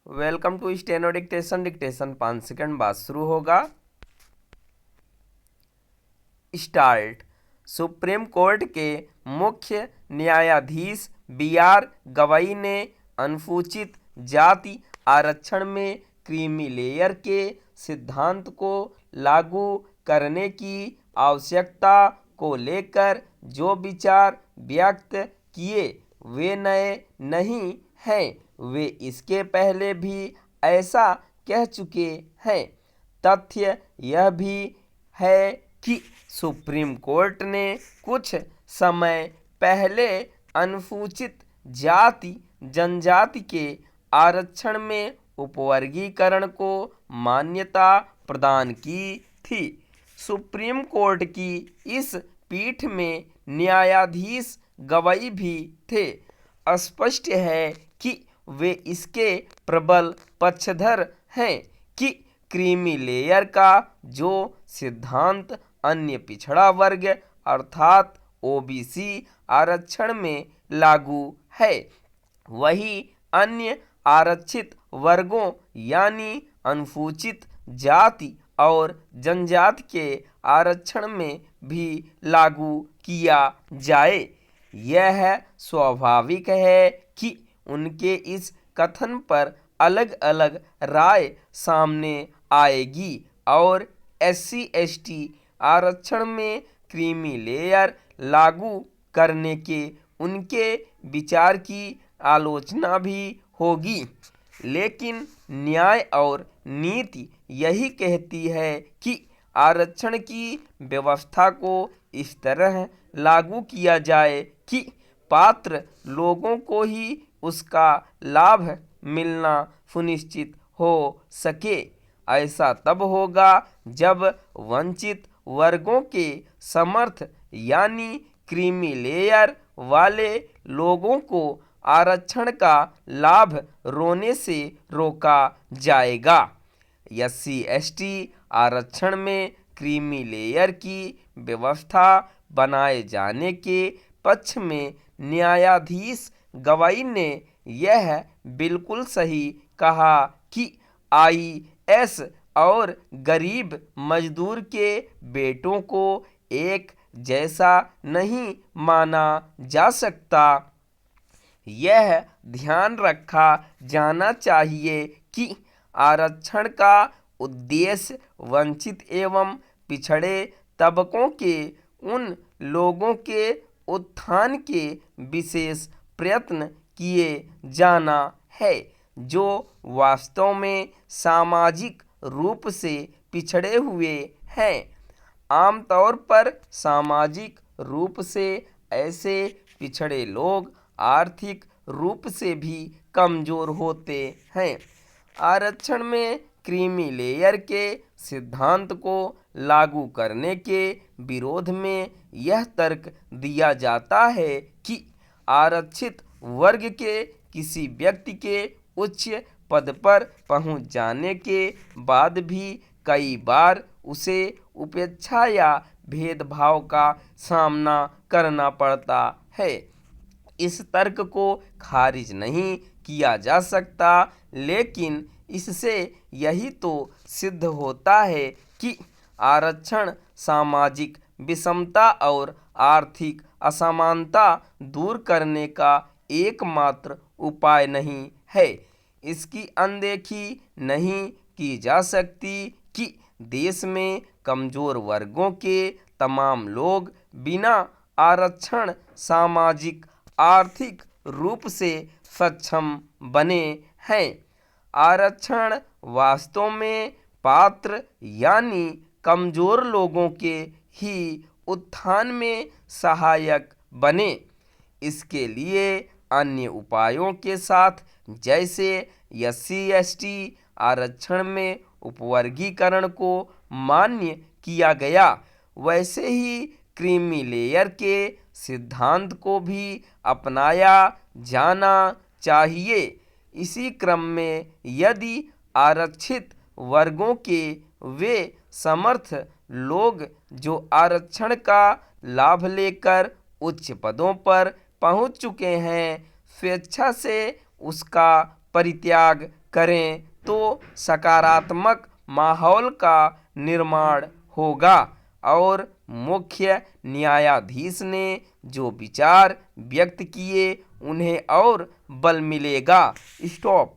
Welcome to steno dictation. Dictation 5 second बाद शुरू होगा। स्टार्ट। सुप्रीम कोर्ट के मुख्य न्यायाधीश बी.आर. गवई ने अनुसूचित जाति आरक्षण में क्रीमी लेयर के सिद्धांत को लागू करने की आवश्यकता को लेकर जो विचार व्यक्त किए वे नए नहीं हैं। वे इसके पहले भी ऐसा कह चुके हैं। तथ्य यह भी है कि सुप्रीम कोर्ट ने कुछ समय पहले अनुसूचित जाति जनजाति के आरक्षण में उपवर्गीकरण को मान्यता प्रदान की थी। सुप्रीम कोर्ट की इस पीठ में न्यायाधीश गवई भी थे। स्पष्ट है कि वे इसके प्रबल पक्षधर हैं कि क्रीमी लेयर का जो सिद्धांत अन्य पिछड़ा वर्ग अर्थात ओबीसी आरक्षण में लागू है, वही अन्य आरक्षित वर्गों यानी अनुसूचित जाति और जनजाति के आरक्षण में भी लागू किया जाए। यह स्वाभाविक है कि उनके इस कथन पर अलग अलग राय सामने आएगी और SC/ST आरक्षण में क्रीमी लेयर लागू करने के उनके विचार की आलोचना भी होगी। लेकिन न्याय और नीति यही कहती है कि आरक्षण की व्यवस्था को इस तरह लागू किया जाए कि पात्र लोगों को ही उसका लाभ मिलना सुनिश्चित हो सके। ऐसा तब होगा जब वंचित वर्गों के समर्थ यानी क्रीमी लेयर वाले लोगों को आरक्षण का लाभ रोने से रोका जाएगा। SC/ST आरक्षण में क्रीमी लेयर की व्यवस्था बनाए जाने के पक्ष में न्यायाधीश गवई ने यह बिल्कुल सही कहा कि IS और गरीब मजदूर के बेटों को एक जैसा नहीं माना जा सकता। यह ध्यान रखा जाना चाहिए कि आरक्षण का उद्देश्य वंचित एवं पिछड़े तबकों के उन लोगों के उत्थान के विशेष प्रयत्न किए जाना है जो वास्तव में सामाजिक रूप से पिछड़े हुए हैं। आमतौर पर सामाजिक रूप से ऐसे पिछड़े लोग आर्थिक रूप से भी कमजोर होते हैं। आरक्षण में क्रीमी लेयर के सिद्धांत को लागू करने के विरोध में यह तर्क दिया जाता है कि आरक्षित वर्ग के किसी व्यक्ति के उच्च पद पर पहुंच जाने के बाद भी कई बार उसे उपेक्षा या भेदभाव का सामना करना पड़ता है। इस तर्क को खारिज नहीं किया जा सकता, लेकिन इससे यही तो सिद्ध होता है कि आरक्षण सामाजिक विषमता और आर्थिक असमानता दूर करने का एकमात्र उपाय नहीं है। इसकी अनदेखी नहीं की जा सकती कि देश में कमजोर वर्गों के तमाम लोग बिना आरक्षण सामाजिक आर्थिक रूप से सक्षम बने हैं। आरक्षण वास्तव में पात्र यानी कमजोर लोगों के ही उत्थान में सहायक बने। इसके लिए अन्य उपायों के साथ जैसे SC/ST आरक्षण में उपवर्गीकरण को मान्य किया गया, वैसे ही क्रीमी लेयर के सिद्धांत को भी अपनाया जाना चाहिए। इसी क्रम में यदि आरक्षित वर्गों के वे समर्थ लोग जो आरक्षण का लाभ लेकर उच्च पदों पर पहुंच चुके हैं स्वेच्छा से उसका परित्याग करें तो सकारात्मक माहौल का निर्माण होगा और मुख्य न्यायाधीश ने जो विचार व्यक्त किए उन्हें और बल मिलेगा। स्टॉप।